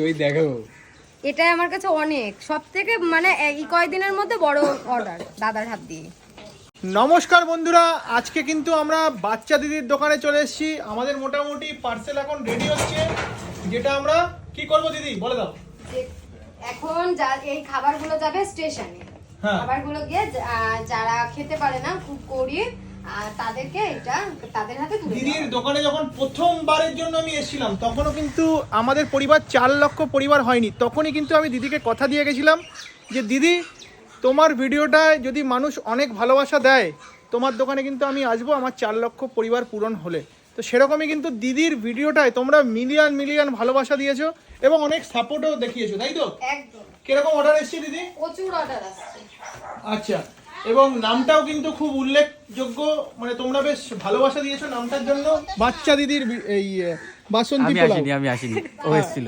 ওই দেখো, এটাই আমার কাছে অনেক, সবথেকে মানে এই কয়দিনের মধ্যে বড় অর্ডার দাদার হাত দিয়ে। নমস্কার বন্ধুরা, আজকে কিন্তু আমরা বাচ্চা দিদির দোকানে চলে এসেছি। আমাদের মোটামুটি পার্সেল এখন রেডি হচ্ছে, যেটা আমরা কি করব দিদি বলে দাও। এখন এই খাবারগুলো যাবে স্টেশনে। হ্যাঁ, খাবারগুলো গিয়ে যারা খেতে পারে না খুব গরিব তাদেরকে এটা তাদের হাতে তুলে দিদির দোকানে যখন প্রথমবারের জন্য আমি এসেছিলাম তখনও কিন্তু আমাদের পরিবার 4 লক্ষ পরিবার হয়নি। তখনই কিন্তু আমি দিদিকে কথা দিয়ে গেছিলাম যে দিদি তোমার ভিডিওটায় যদি মানুষ অনেক ভালোবাসা দেয় তোমার দোকানে কিন্তু আমি আসবো আমার 4 লক্ষ পরিবার পূরণ হলে। তো সেরকমই কিন্তু দিদির ভিডিওটায় তোমরা মিলিয়ন মিলিয়ন ভালোবাসা দিয়েছো এবং অনেক সাপোর্টও দেখিয়েছো, তাই তো? একদম। কিরকম অর্ডার এসেছে দিদি? প্রচুর অর্ডার আসছে। আচ্ছা, এবং নামটাও কিন্তু খুব উল্লেখযোগ্য, মানে তোমরা বেশ ভালোবাসা দিয়েছো নামটার জন্য। বাচ্চা দিদির এই বাসন্তী পোলাও। আমি আসিনি, ও এসেছিল।